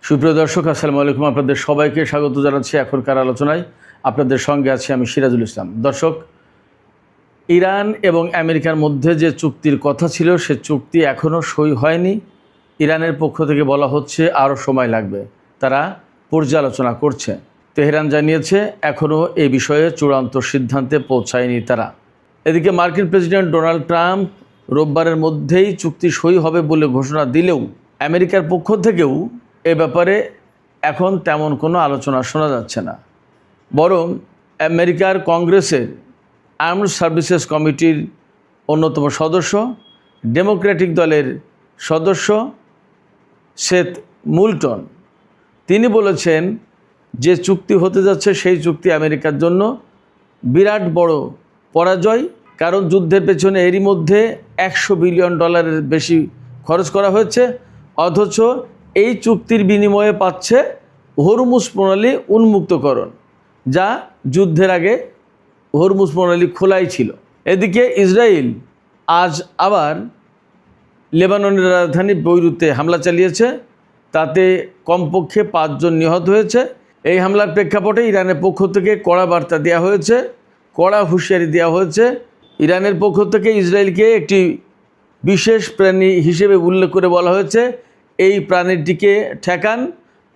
সুপ্রিয় দর্শক, আসসালামু আলাইকুম। আপনাদের সবাইকে স্বাগত জানাচ্ছি এখনকার আলোচনায়। আপনাদের সঙ্গে আছি আমি সিরাজুল ইসলাম। দর্শক, ইরান এবং আমেরিকার মধ্যে যে চুক্তির কথা ছিল সে চুক্তি এখনও সই হয়নি। ইরানের পক্ষ থেকে বলা হচ্ছে আরও সময় লাগবে, তারা পর্যালোচনা করছে। তেহরান জানিয়েছে এখনও এই বিষয়ে চূড়ান্ত সিদ্ধান্তে পৌঁছায়নি তারা। এদিকে মার্কিন প্রেসিডেন্ট ডোনাল্ড ট্রাম্প রোববারের মধ্যেই চুক্তি সই হবে বলে ঘোষণা দিলেও আমেরিকার পক্ষ থেকেও এ ব্যাপারে এখন তেমন কোনো আলোচনা শোনা যাচ্ছে না। বরং আমেরিকার কংগ্রেসের আর্মড সার্ভিসেস কমিটির অন্যতম সদস্য, ডেমোক্রেটিক দলের সদস্য সেথ মুলটন, তিনি বলেছেন যে চুক্তি হতে যাচ্ছে সেই চুক্তি আমেরিকার জন্য বিরাট বড় পরাজয়। কারণ যুদ্ধের পেছনে এরই মধ্যে $100 বিলিয়ন বেশি খরচ করা হয়েছে, অথচ এই চুক্তির বিনিময়ে পাচ্ছে হরমুজ প্রণালী উন্মুক্তকরণ, যা যুদ্ধের আগে হরমুজ প্রণালী খোলাই ছিল। এদিকে ইসরায়েল আজ আবার লেবাননের রাজধানী বৈরুতে হামলা চালিয়েছে, তাতে কমপক্ষে 5 জন নিহত হয়েছে। এই হামলার প্রেক্ষাপটে ইরানের পক্ষ থেকে কড়া বার্তা দেওয়া হয়েছে, কড়া হুঁশিয়ারি দেওয়া হয়েছে। ইরানের পক্ষ থেকে ইসরায়েলকে একটি বিশেষ প্রাণী হিসেবে উল্লেখ করে বলা হয়েছে, এই প্রাণীটিকে ঠেকান,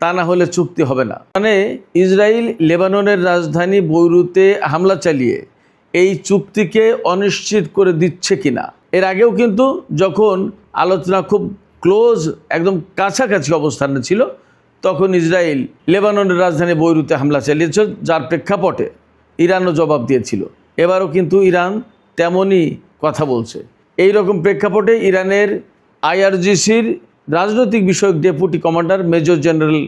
তা না হলে চুক্তি হবে না। মানে ইসরায়েল লেবাননের রাজধানী বৈরুতে হামলা চালিয়ে এই চুক্তিকে অনিশ্চিত করে দিচ্ছে কিনা। এর আগেও কিন্তু যখন আলোচনা খুব ক্লোজ, একদম কাছাকাছি অবস্থানে ছিল, তখন ইসরায়েল লেবাননের রাজধানী বৈরুতে হামলা চালিয়েছে, যার প্রেক্ষাপটে ইরানও জবাব দিয়েছিল। এবারও কিন্তু ইরান তেমনই কথা বলছে। এই রকম প্রেক্ষাপটে ইরানের IRGCর রাজনৈতিক বিষয়ক deputy commander major general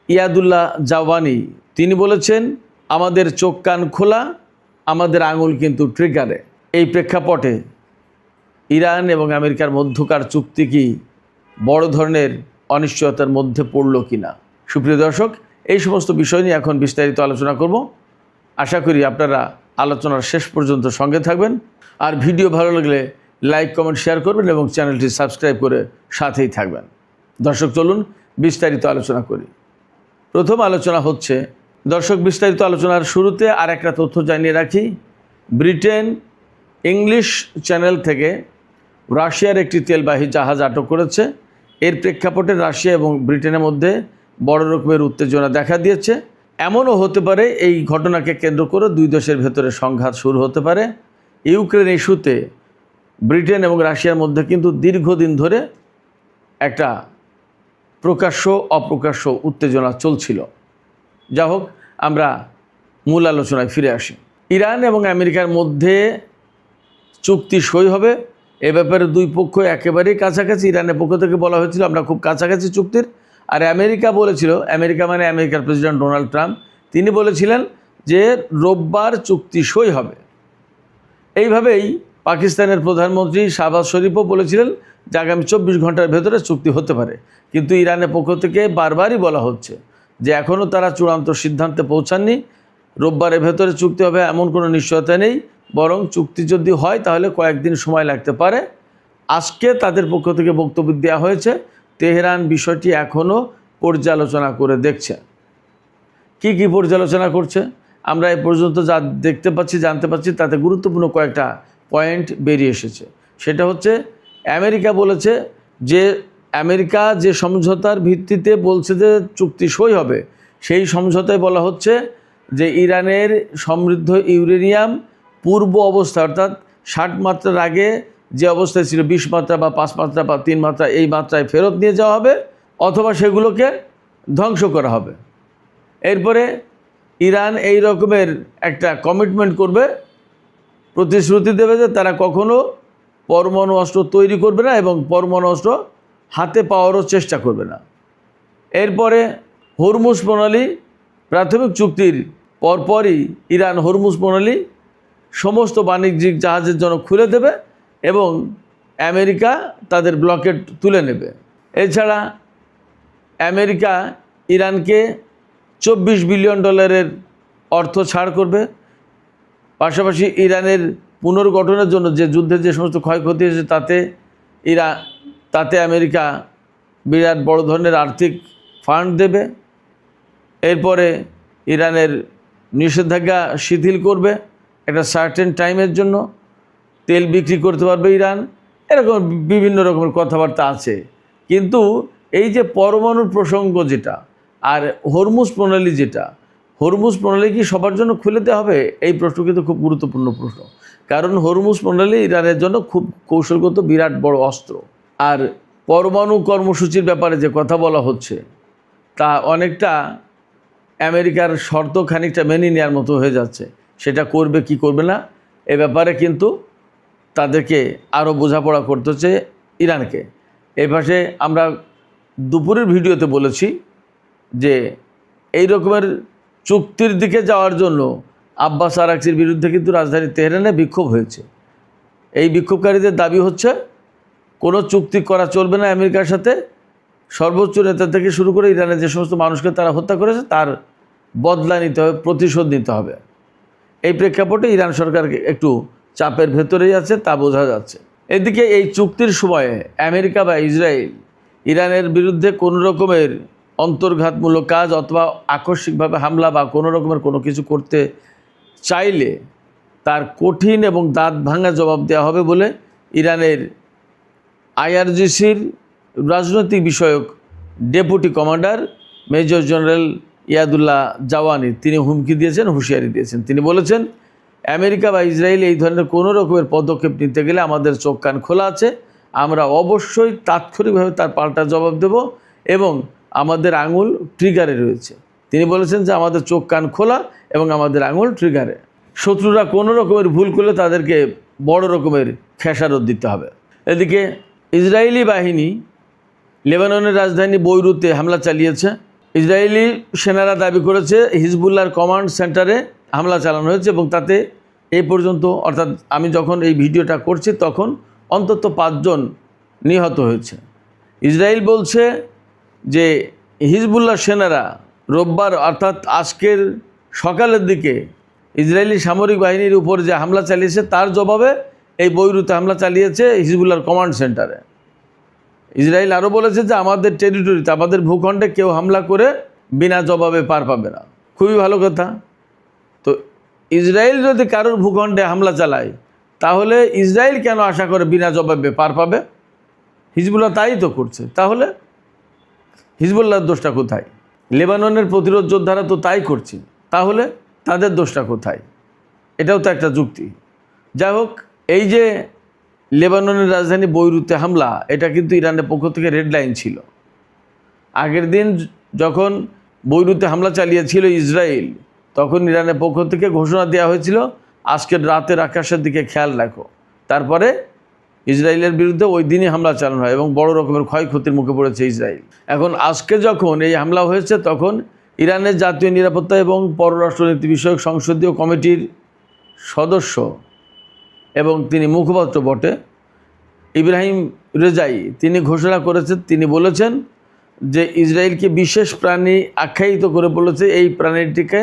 Yadullah Jawaani তিনি বলেছেন, আমাদের চোখ কান খোলা, আমাদের আঙুল কিন্তু ট্রিগারে। এই প্রেক্ষাপটে ইরান এবং আমেরিকার মধ্যকার চুক্তি কি বড় ধরনের অনিশ্চয়তার মধ্যে পড়ল কিনা। সুপ্রিয় দর্শক, এই সমস্ত বিষয় নিয়ে এখন বিস্তারিত আলোচনা করব। আশা করি আপনারা আলোচনার শেষ পর্যন্ত সঙ্গে থাকবেন। আর ভিডিও ভালো লাগলে লাইক, কমেন্ট, শেয়ার করবেন এবং চ্যানেলটি সাবস্ক্রাইব করে সাথেই থাকবেন। দর্শক, চলুন বিস্তারিত আলোচনা করি। প্রথম আলোচনা হচ্ছে, দর্শক, বিস্তারিত আলোচনার শুরুতে আর একটা তথ্য জানিয়ে রাখি। ব্রিটেন ইংলিশ চ্যানেল থেকে রাশিয়ার একটি তেলবাহী জাহাজ আটক করেছে। এর প্রেক্ষাপটে রাশিয়া এবং ব্রিটেনের মধ্যে বড় রকমের উত্তেজনা দেখা দিয়েছে। এমনও হতে পারে এই ঘটনাকে কেন্দ্র করে দুই দেশের ভেতরে সংঘাত শুরু হতে পারে। ইউক্রেন ইস্যুতে ব্রিটেন এবং রাশিয়ার মধ্যে কিন্তু দীর্ঘদিন ধরে একটা প্রকাশ্য অপ্রকাশ্য উত্তেজনা চলছিল। যা হোক, আমরা মূল আলোচনায় ফিরে আসি। ইরান এবং আমেরিকার মধ্যে চুক্তি সই হবে, এ ব্যাপারে দুই পক্ষ একেবারেই কাছাকাছি। ইরানের পক্ষ থেকে বলা হয়েছিল আমরা খুব কাছাকাছি চুক্তির, আর আমেরিকা বলেছিল, আমেরিকা মানে আমেরিকার প্রেসিডেন্ট ডোনাল্ড ট্রাম্প, তিনি বলেছিলেন যে রোববার চুক্তি সই হবে। এইভাবেই পাকিস্তানের প্রধানমন্ত্রী শাহবাজ শরীফও বলেছিলেন যে আগামী 24 ঘন্টার ভেতরে চুক্তি হতে পারে। কিন্তু ইরানের পক্ষ থেকে বারবারই বলা হচ্ছে যে এখনও তারা চূড়ান্ত সিদ্ধান্তে পৌঁছাননি। রোববারের ভেতরে চুক্তি হবে এমন কোনো নিশ্চয়তা নেই, বরং চুক্তি যদি হয় তাহলে কয়েকদিন সময় লাগতে পারে। আজকে তাদের পক্ষ থেকে বক্তব্য দেওয়া হয়েছে, তেহরান বিষয়টি এখনও পর্যালোচনা করে দেখছে। কি কি পর্যালোচনা করছে আমরা এ পর্যন্ত যা দেখতে পাচ্ছি, জানতে পাচ্ছি, তাতে গুরুত্বপূর্ণ কয়েকটা পয়েন্ট বেরিয়ে এসেছে। সেটা হচ্ছে, আমেরিকা বলেছে যে আমেরিকা যে সমঝোতার ভিত্তিতে বলছে যে চুক্তি সই হবে, সেই সমঝোতায় বলা হচ্ছে যে ইরানের সমৃদ্ধ ইউরেনিয়াম পূর্ব অবস্থা, অর্থাৎ 60 মাত্রার আগে যে অবস্থায় ছিল, 20 মাত্রা বা 5 মাত্রা বা 3 মাত্রা, এই মাত্রায় ফেরত নিয়ে যাওয়া হবে অথবা সেগুলোকে ধ্বংস করা হবে। এরপরে ইরান এই রকমের একটা কমিটমেন্ট করবে, প্রতিশ্রুতি দেবে যে তারা কখনো পরমাণু অস্ত্র তৈরি করবে না এবং পরমাণু অস্ত্র হাতে পাওয়ারও চেষ্টা করবে না। এরপরে হরমুজ প্রণালী, প্রাথমিক চুক্তির পরপরই ইরান হরমুজ প্রণালী সমস্ত বাণিজ্যিক জাহাজের জন্য খুলে দেবে এবং আমেরিকা তাদের ব্লকেট তুলে নেবে। এছাড়া আমেরিকা ইরানকে $24 বিলিয়ন অর্থ ছাড় করবে। পাশাপাশি ইরানের পুনর্গঠনের জন্য যে যুদ্ধের যে সমস্ত ক্ষয়ক্ষতি হয়েছে তাতে আমেরিকা বিরাট বড় ধরনের আর্থিক ফান্ড দেবে, এরপরে ইরানের নিষেধাজ্ঞা শিথিল করবে একটা সার্টেন টাইমের জন্য, তেল বিক্রি করতে পারবে ইরান, এরকম বিভিন্ন রকমের কথাবার্তা আছে। কিন্তু এই যে পরমাণুর প্রসঙ্গ যেটা আর হরমুজ প্রণালী যেটা, হরমুজ প্রণালী কি সবার জন্য খুলে দেওয়া হবে? এই প্রশ্ন কিন্তু খুব গুরুত্বপূর্ণ প্রশ্ন, কারণ হরমুজ প্রণালী ইরানের জন্য খুব কৌশলগত বিরাট বড় অস্ত্র। আর পরমাণু কর্মসূচির ব্যাপারে যে কথা বলা হচ্ছে তা অনেকটা আমেরিকার শর্ত খানিকটা মেনে নেওয়ার মতো হয়ে যাচ্ছে। সেটা করবে কি করবে না এ ব্যাপারে কিন্তু তাদেরকে আরও বোঝাপড়া করতে হচ্ছে ইরানকে। এই পাশে আমরা দুপুরের ভিডিওতে বলেছি যে এই রকমের চুক্তির দিকে যাওয়ার জন্য আব্বাস আরাকচির বিরুদ্ধে কিন্তু রাজধানী তেহরানে বিক্ষোভ হয়েছে। এই বিক্ষোভকারীদের দাবি হচ্ছে কোনো চুক্তি করা চলবে না আমেরিকার সাথে, সর্বোচ্চ নেতা থেকে শুরু করে ইরানের যে সমস্ত মানুষকে তারা হত্যা করেছে তার বদলা নিতে হবে, প্রতিশোধ নিতে হবে। এই প্রেক্ষাপটে ইরান সরকার একটু চাপের ভেতরেই আছে, তা বোঝা যাচ্ছে। এদিকে এই চুক্তির সময়ে আমেরিকা বা ইসরায়েল ইরানের বিরুদ্ধে কোনো রকমের অন্তর্ঘাতমূলক কাজ অথবা আকস্মিকভাবে হামলা বা কোনো রকমের কোনো কিছু করতে চাইলে তার কঠিন এবং দাঁত ভাঙা জবাব দেওয়া হবে বলে ইরানের আইআরজিসির রাজনৈতিক বিষয়ক deputy commander major general Yadullah Jawaani তিনি হুমকি দিয়েছেন, হুঁশিয়ারি দিয়েছেন। তিনি বলেছেন, আমেরিকা বা ইসরায়েল এই ধরনের কোনো রকমের পদক্ষেপ নিতে গেলে আমাদের চোখ কান খোলা আছে, আমরা অবশ্যই তাৎক্ষণিকভাবে তার পাল্টা জবাব দেব এবং আমাদের আঙুল ট্রিগারে রয়েছে। তিনি বলেছেন যে আমাদের চোখ কান খোলা এবং আমাদের আঙুল ট্রিগারে। শত্রুরা কোনো রকমের ভুল করলে তাদেরকে বড় রকমের খেসারত দিতে হবে। এদিকে ইসরায়েলি বাহিনী লেবাননের রাজধানী বৈরুতে হামলা চালিয়েছে। ইসরায়েলি সেনারা দাবি করেছে হিজবুল্লাহর কমান্ড সেন্টারে হামলা চালানো হয়েছে এবং তাতে এই পর্যন্ত, অর্থাৎ আমি যখন এই ভিডিওটা করছি তখন অন্তত 5 জন নিহত হয়েছে। ইসরায়েল বলছে যে হিজবুল্লাহ সেনারা রোববার অর্থাৎ আজকের সকালের দিকে ইসরায়েলি সামরিক বাহিনীর উপর যে হামলা চালিয়েছে তার জবাবে এই বৈরুতে হামলা চালিয়েছে হিজবুল্লাহর কমান্ড সেন্টারে। ইসরায়েল আরও বলেছে যে আমাদের টেরিটরিতে, আমাদের ভূখণ্ডে কেউ হামলা করে বিনা জবাবে পার পাবে না। খুবই ভালো কথা। তো ইসরায়েল যদি কারোর ভূখণ্ডে হামলা চালায় তাহলে ইসরায়েল কেন আশা করে বিনা জবাবে পার পাবে? হিজবুল্লাহ তাই তো করছে। তাহলে হিজবুল্লাহর দোষটা কোথায়? লেবাননের প্রতিরোধ যোদ্ধারা তো তাই করছে, তাহলে তাদের দোষটা কোথায়? এটাও তো একটা যুক্তি। যাই হোক, এই যে লেবাননের রাজধানী বৈরুতে হামলা, এটা কিন্তু ইরানের পক্ষ থেকে রেড লাইন ছিল। আগের দিন যখন বৈরুতে হামলা চালিয়েছিল ইসরায়েল, তখন ইরানের পক্ষ থেকে ঘোষণা দেওয়া হয়েছিল আজকের রাতের আকাশের দিকে খেয়াল রাখো। তারপরে ইসরায়েলের বিরুদ্ধে ওই দিনই হামলা চালানো হয় এবং বড় রকমের ক্ষয়ক্ষতির মুখে পড়েছে ইসরায়েল। এখন আজকে যখন এই হামলা হয়েছে তখন ইরানের জাতীয় নিরাপত্তা এবং পররাষ্ট্রনীতি বিষয়ক সংসদীয় কমিটির সদস্য এবং তিনি মুখপাত্র বটে ইব্রাহিম রেজাই তিনি ঘোষণা করেছেন, তিনি বলেছেন যে ইসরায়েলকে বিশেষ প্রাণী আখ্যায়িত করে বলেছে এই প্রাণীটিকে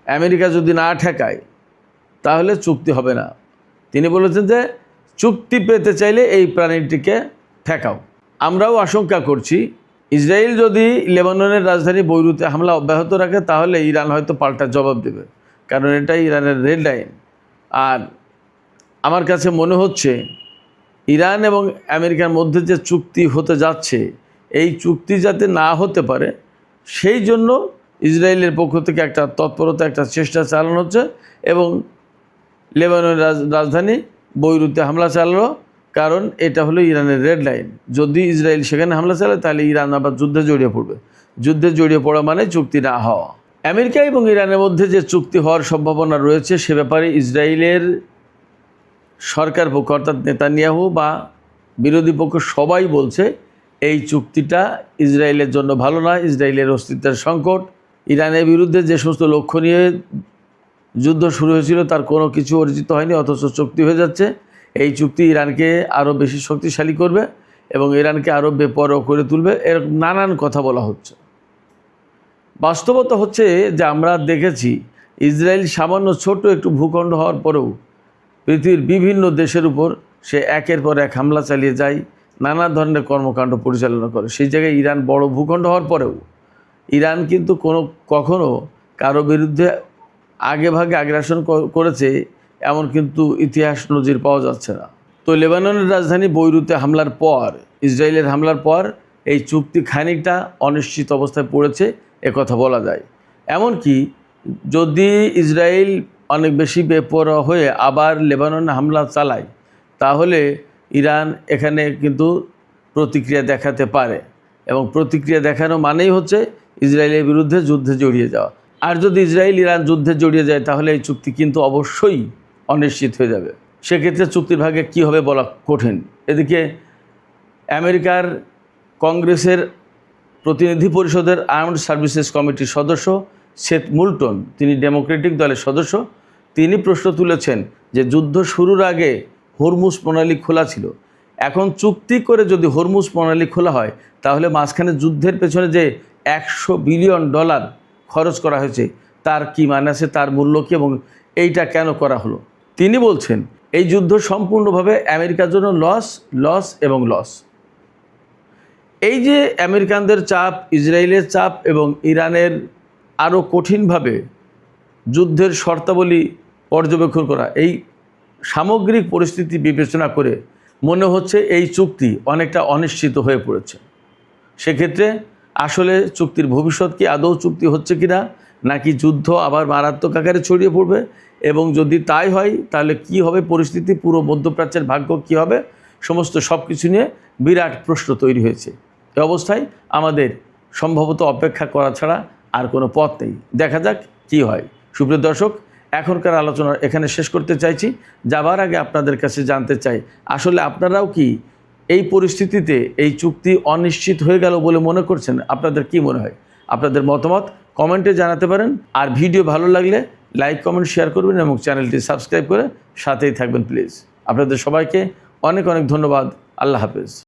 আমেরিকা যদি না ঠেকায় তাহলে চুক্তি হবে না। তিনি বলেছেন যে চুক্তি পেতে চাইলে এই প্রাণীটিকে ঠেকাও। আমরাও আশঙ্কা করছি ইসরায়েল যদি লেবাননের রাজধানী বৈরুতে হামলা অব্যাহত রাখে তাহলে ইরান হয়তো পাল্টা জবাব দেবে, কারণ এটাই ইরানের রেড লাইন। আর আমার কাছে মনে হচ্ছে ইরান এবং আমেরিকার মধ্যে যে চুক্তি হতে যাচ্ছে এই চুক্তি যাতে না হতে পারে সেই জন্য ইসরায়েলের পক্ষ থেকে একটা তৎপরতা, একটা চেষ্টা চালানো হচ্ছে এবং লেবাননের রাজধানী বৈরুতে হামলা চালালো, কারণ এটা হলো ইরানের রেড লাইন। যদি ইসরায়েল সেখানে হামলা চালায় তাহলে ইরান আবার যুদ্ধে জড়িয়ে পড়বে। যুদ্ধে জড়িয়ে পড়া মানে চুক্তি না হওয়া। আমেরিকা এবং ইরানের মধ্যে যে চুক্তি হওয়ার সম্ভাবনা রয়েছে সে ব্যাপারে ইসরায়েলের সরকার পক্ষ অর্থাৎ নেতানিয়াহু বা বিরোধী পক্ষ সবাই বলছে এই চুক্তিটা ইসরায়েলের জন্য ভালো না, ইসরায়েলের অস্তিত্বের সংকট। ইরানের বিরুদ্ধে যে সমস্ত লক্ষ্য নিয়ে যুদ্ধ শুরু হয়েছিল তার কোনো কিছু অর্জিত হয়নি, অথচ চুক্তি হয়ে যাচ্ছে। এই চুক্তি ইরানকে আরও বেশি শক্তিশালী করবে এবং ইরানকে আরও বেপরোয়া করে তুলবে, এরকম নানান কথা বলা হচ্ছে। বাস্তবতা হচ্ছে যে আমরা দেখেছি ইসরায়েল সামান্য ছোট একটু ভূখণ্ড হওয়ার পরেও পৃথিবীর বিভিন্ন দেশের উপর সে একের পর এক হামলা চালিয়ে যায়, নানা ধরনের কর্মকাণ্ড পরিচালনা করে। সেই জায়গায় ইরান বড় ভূখণ্ড হওয়ার পরেও ইরান কিন্তু কখনো কারো বিরুদ্ধে আগেভাগে আগ্রাসন করেছে এমন কিন্তু ইতিহাস নজির পাওয়া যাচ্ছে না। তো লেবাননের রাজধানী বৈরুতে হামলার পর, ইসরায়েলের হামলার পর এই চুক্তি খানিকটা অনিশ্চিত অবস্থায় পড়েছে কথা বলা যায়। এমনকি যদি ইসরায়েল অনেক বেশি বেপরোয়া হয়ে আবার লেবাননে হামলা চালায় তাহলে ইরান এখানে কিন্তু প্রতিক্রিয়া দেখাতে পারে, এবং প্রতিক্রিয়া দেখানো মানেই হচ্ছে ইসরায়েলের বিরুদ্ধে যুদ্ধে জড়িয়ে যাওয়া। আর যদি ইসরায়েল ইরান যুদ্ধে জড়িয়ে যায় তাহলে এই চুক্তি কিন্তু অবশ্যই অনিশ্চিত হয়ে যাবে। সেক্ষেত্রে চুক্তির ভাগে কী হবে বলা কঠিন। এদিকে আমেরিকার কংগ্রেসের প্রতিনিধি পরিষদের আর্মড সার্ভিসেস কমিটির সদস্য সেথ মুলটন, তিনি ডেমোক্রেটিক দলের সদস্য, তিনি প্রশ্ন তুলেছেন যে যুদ্ধ শুরুর আগে হরমুজ প্রণালী খোলা ছিল, এখন চুক্তি করে যদি হরমুজ প্রণালী খোলা হয় তাহলে মাঝখানে যুদ্ধের পেছনে যে $100 বিলিয়ন খরচ করা হয়েছে তার কী মানে আছে, তার মূল্য কী, এবং এইটা কেন করা হলো। তিনি বলছেন এই যুদ্ধ সম্পূর্ণভাবে আমেরিকার জন্য লস এবং লস। এই যে আমেরিকানদের চাপ, ইসরায়েলের চাপ এবং ইরানের আরও কঠিনভাবে যুদ্ধের শর্তাবলী পর্যবেক্ষণ করা, এই সামগ্রিক পরিস্থিতি বিবেচনা করে মনে হচ্ছে এই চুক্তি অনেকটা অনিশ্চিত হয়ে পড়েছে। সেক্ষেত্রে আসলে চুক্তির ভবিষ্যৎ কি আদৌ চুক্তি হচ্ছে কি না, নাকি যুদ্ধ আবার মারাত্মক আকারে ছড়িয়ে পড়বে, এবং যদি তাই হয় তাহলে কি হবে পরিস্থিতি, পুরো মধ্যপ্রাচ্যের ভাগ্য কি হবে, সমস্ত সব কিছু নিয়ে বিরাট প্রশ্ন তৈরি হয়েছে। এ অবস্থায় আমাদের সম্ভবত অপেক্ষা করা ছাড়া আর কোনো পথ নেই। দেখা যাক কি হয়। সুপ্রিয় দর্শক, এখনকার আলোচনা এখানে শেষ করতে চাইছি। যাবার আগে আপনাদের কাছে জানতে চাই, আসলে আপনারাও কি এই পরিস্থিতিতে এই চুক্তি অনিশ্চিত হয়ে গেল বলে মনে করছেন? আপনাদের কি মনে হয়? আপনাদের মতামত কমেন্টে জানাতে পারেন। আর ভিডিও ভালো লাগলে লাইক, কমেন্ট, শেয়ার করবেন এবং চ্যানেলটি সাবস্ক্রাইব করে সাথেই থাকবেন প্লিজ। আপনাদের সবাইকে অনেক অনেক ধন্যবাদ। আল্লাহ হাফেজ।